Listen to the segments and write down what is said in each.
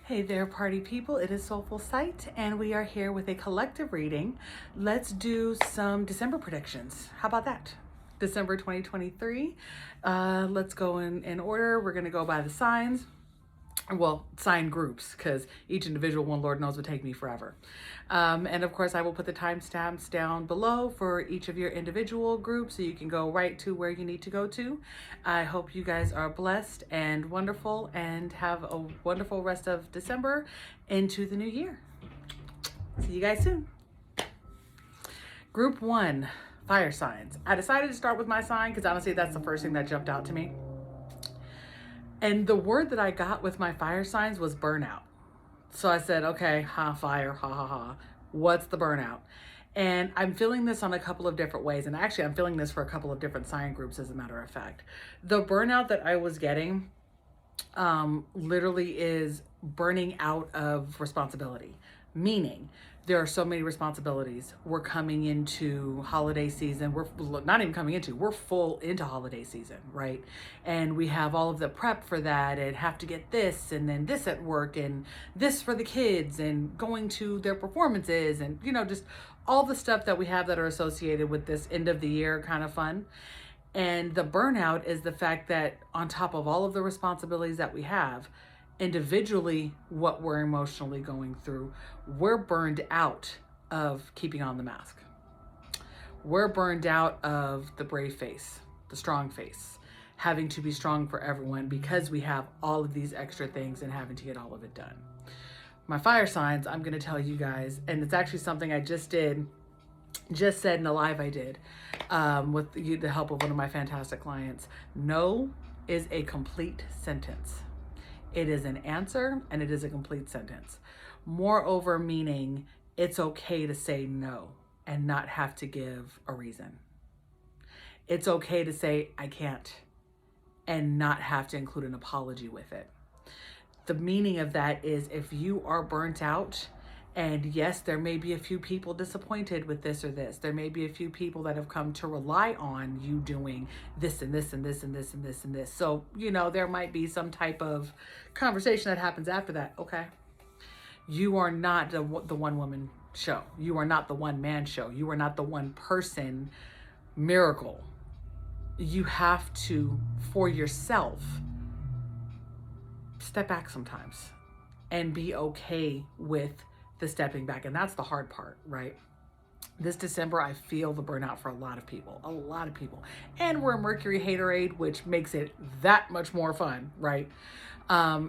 Hey there, party people. It is Soulful Sight, and we are here with a collective reading. Let's do some December predictions. How about that? December 2023. Let's go in order. We're going to go by the signs. Well, sign groups, because each individual one, Lord knows, would take me forever. And of course, I will put the timestamps down below for each of your individual groups so you can go right to where you need to go to. I hope you guys are blessed and wonderful and have a wonderful rest of December into the new year. See you guys soon. Group 1, fire signs. I decided to start with my sign because honestly, that's the first thing that jumped out to me. And the word that I got with my fire signs was burnout. So I said, okay, fire, ha, ha, ha. What's the burnout? And I'm feeling this on a couple of different ways. And actually, I'm feeling this for a couple of different sign groups, as a matter of fact. The burnout that I was getting literally is burning out of responsibility, meaning there are so many responsibilities. We're coming into holiday season. We're not even coming into, we're full into holiday season, right? And we have all of the prep for that and have to get this and then this at work and this for the kids and going to their performances and, just all the stuff that we have that are associated with this end of the year kind of fun. And the burnout is the fact that on top of all of the responsibilities that we have, individually, what we're emotionally going through, we're burned out of keeping on the mask. We're burned out of the brave face, the strong face, having to be strong for everyone because we have all of these extra things and having to get all of it done. My fire signs, I'm going to tell you guys, and it's actually something I just said in a live I did with the help of one of my fantastic clients. No is a complete sentence. It is an answer and it is a complete sentence. Moreover, meaning it's okay to say no and not have to give a reason. It's okay to say I can't and not have to include an apology with it. The meaning of that is if you are burnt out, and yes, there may be a few people disappointed with this or this. There may be a few people that have come to rely on you doing this and this and this and this and this and this. So, there might be some type of conversation that happens after that. Okay. You are not the one woman show. You are not the one man show. You are not the one person miracle. You have to, for yourself, step back sometimes and be okay with the stepping back. And that's the hard part, right? This December, I feel the burnout for a lot of people. And we're a Mercury haterade, which makes it that much more fun, right?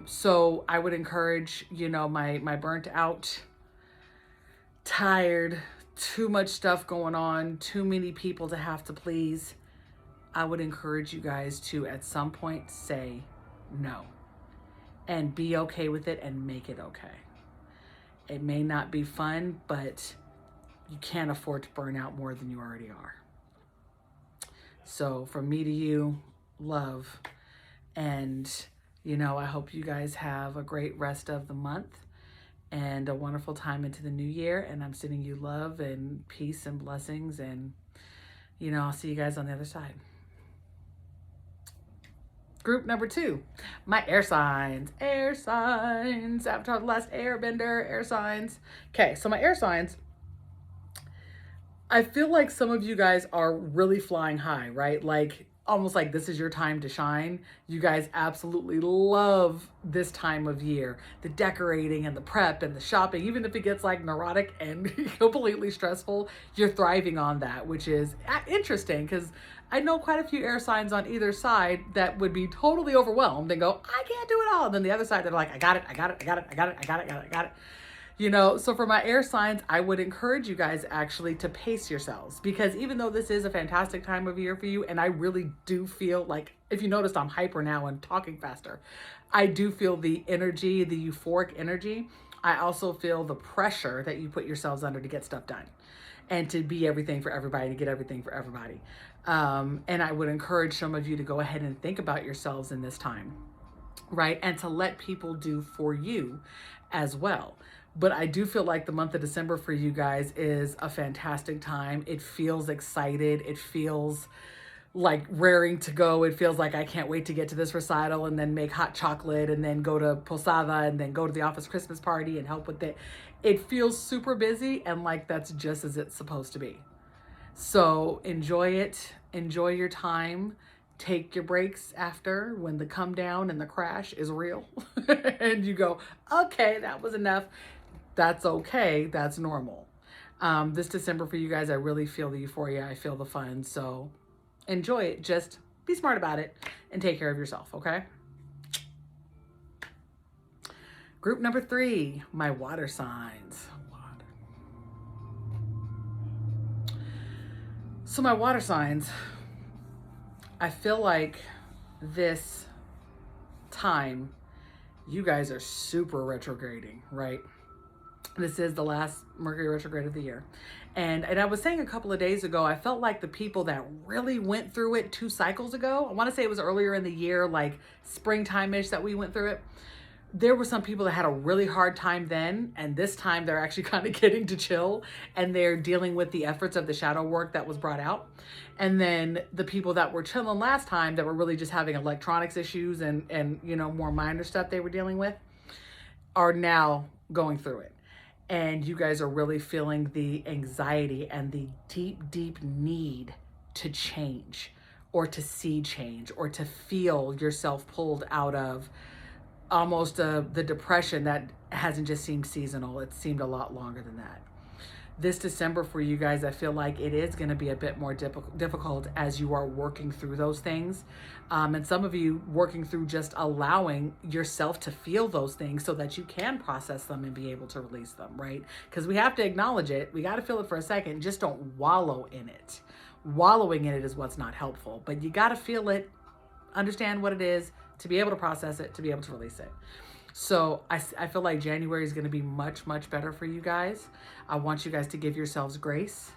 So I would encourage, my burnt out, tired, too much stuff going on, too many people to have to please. I would encourage you guys to, at some point, say no and be okay with it and make it okay. It may not be fun, but you can't afford to burn out more than you already are. So from me to you, love. And, I hope you guys have a great rest of the month and a wonderful time into the new year. And I'm sending you love and peace and blessings. And, I'll see you guys on the other side. Group number 2, my air signs. Avatar: The Last Airbender, air signs. Okay, so my air signs, I feel like some of you guys are really flying high, right? Like almost like this is your time to shine. You guys absolutely love this time of year. The decorating and the prep and the shopping, even if it gets like neurotic and completely stressful, you're thriving on that, which is interesting because I know quite a few air signs on either side that would be totally overwhelmed and go, I can't do it all. And then the other side, they're like, I got it. So for my air signs, I would encourage you guys actually to pace yourselves, because even though this is a fantastic time of year for you, and I really do feel like, if you noticed, I'm hyper now and talking faster. I do feel the energy, the euphoric energy. I also feel the pressure that you put yourselves under to get stuff done and to be everything for everybody, to get everything for everybody. And I would encourage some of you to go ahead and think about yourselves in this time, right? And to let people do for you as well. But I do feel like the month of December for you guys is a fantastic time. It feels excited. It feels like raring to go. It feels like I can't wait to get to this recital and then make hot chocolate and then go to Posada and then go to the office Christmas party and help with it. It feels super busy, and like that's just as it's supposed to be. So enjoy it. Enjoy your time. Take your breaks after when the come down and the crash is real. And you go, okay, that was enough. That's okay. That's normal. This December for you guys, I really feel the euphoria. I feel the fun. So enjoy it. Just be smart about it and take care of yourself, okay? Group number 3, my water signs. So my water signs, I feel like this time, you guys are super retrograding, right? This is the last Mercury retrograde of the year. And I was saying a couple of days ago, I felt like the people that really went through it 2 cycles ago, I want to say it was earlier in the year, like springtime-ish that we went through it. There were some people that had a really hard time then, and this time they're actually kind of getting to chill, and they're dealing with the efforts of the shadow work that was brought out. And then the people that were chilling last time, that were really just having electronics issues and you know, more minor stuff they were dealing with, are now going through it. And you guys are really feeling the anxiety and the deep, deep need to change, or to see change, or to feel yourself pulled out of almost the depression that hasn't just seemed seasonal. It seemed a lot longer than that. This December for you guys, I feel like it is going to be a bit more difficult as you are working through those things. And some of you working through just allowing yourself to feel those things so that you can process them and be able to release them, right? Because we have to acknowledge it. We got to feel it for a second. Just don't wallow in it. Wallowing in it is what's not helpful, but you got to feel it, understand what it is, to be able to process it, to be able to release it. So I feel like January is going to be much, much better for you guys. I want you guys to give yourselves grace,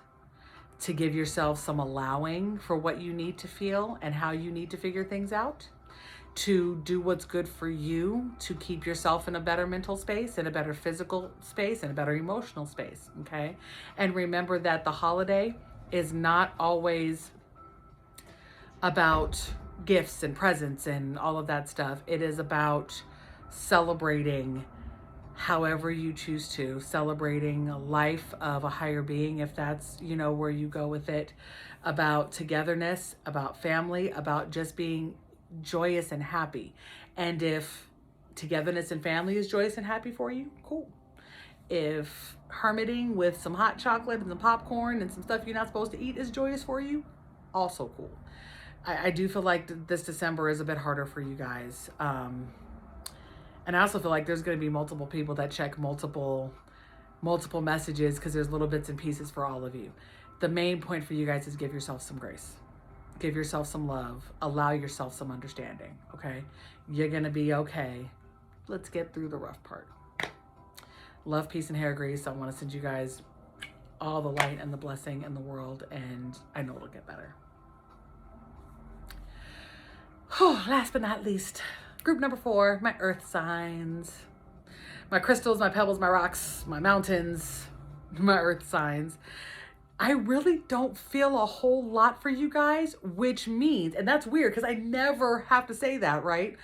to give yourself some allowing for what you need to feel and how you need to figure things out, to do what's good for you, to keep yourself in a better mental space, in a better physical space, and a better emotional space, okay? And remember that the holiday is not always about gifts and presents and all of that stuff. It is about celebrating however you choose to, celebrating a life of a higher being, if that's, you know, where you go with it, about togetherness, about family, about just being joyous and happy. And if togetherness and family is joyous and happy for you, cool. If hermiting with some hot chocolate and some popcorn and some stuff you're not supposed to eat is joyous for you, also cool. I do feel like this December is a bit harder for you guys. And I also feel like there's going to be multiple people that check multiple messages, because there's little bits and pieces for all of you. The main point for you guys is give yourself some grace. Give yourself some love. Allow yourself some understanding, okay? You're going to be okay. Let's get through the rough part. Love, peace, and hair grease. I want to send you guys all the light and the blessing in the world, and I know it'll get better. Last but not least, group number 4, my earth signs. My crystals, my pebbles, my rocks, my mountains, my earth signs. I really don't feel a whole lot for you guys, which means, and that's weird because I never have to say that, right?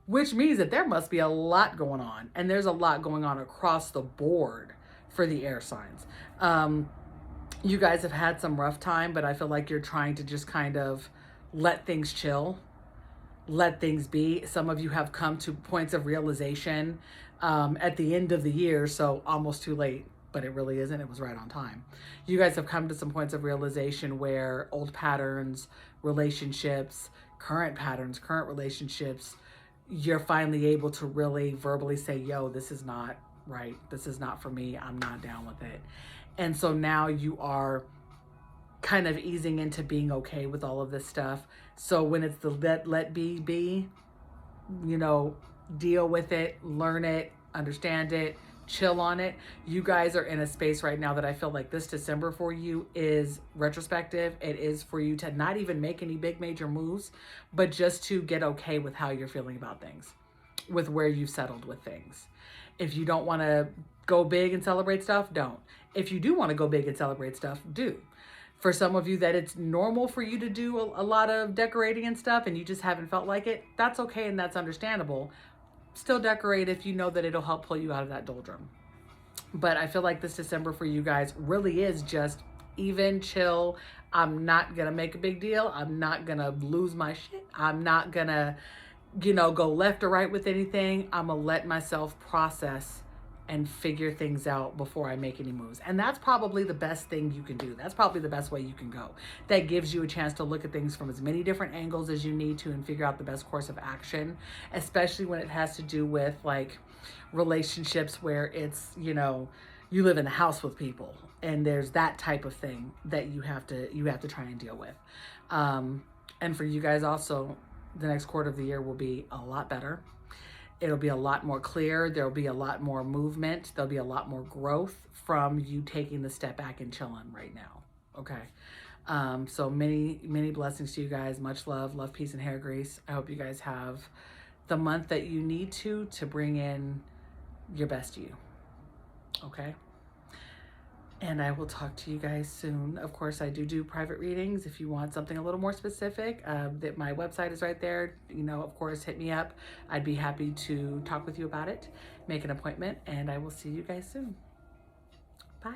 Which means that there must be a lot going on, and there's a lot going on across the board for the air signs. You guys have had some rough time, but I feel like you're trying to just kind of let things chill. Let things be. Some of you have come to points of realization at the end of the year, so almost too late, but it really isn't. It was right on time. You guys have come to some points of realization where old patterns, relationships, current patterns, current relationships, you're finally able to really verbally say, yo, this is not right. This is not for me. I'm not down with it. And so now you are kind of easing into being okay with all of this stuff. So when it's the let be, you know, deal with it, learn it, understand it, chill on it. You guys are in a space right now that I feel like this December for you is retrospective. It is for you to not even make any big major moves, but just to get okay with how you're feeling about things, with where you've settled with things. If you don't want to go big and celebrate stuff, don't. If you do want to go big and celebrate stuff, do. For some of you that it's normal for you to do a lot of decorating and stuff and you just haven't felt like it, that's okay and that's understandable. Still decorate if you know that it'll help pull you out of that doldrum. But I feel like this December for you guys really is just even, chill. I'm not gonna make a big deal. I'm not gonna lose my shit. I'm not gonna, go left or right with anything. I'm gonna let myself process and figure things out before I make any moves. And that's probably the best thing you can do. That's probably the best way you can go. That gives you a chance to look at things from as many different angles as you need to and figure out the best course of action, especially when it has to do with like relationships where it's, you live in a house with people and there's that type of thing that you have to try and deal with. And for you guys also, the next quarter of the year will be a lot better. It'll be a lot more clear. There'll be a lot more movement. There'll be a lot more growth from you taking the step back and chilling right now. Okay. So many, many blessings to you guys. Much love, peace, and hair grease. I hope you guys have the month that you need to bring in your best you. Okay. And I will talk to you guys soon. Of course, I do private readings. If you want something a little more specific, that my website is right there. Of course, hit me up. I'd be happy to talk with you about it, make an appointment, and I will see you guys soon. Bye.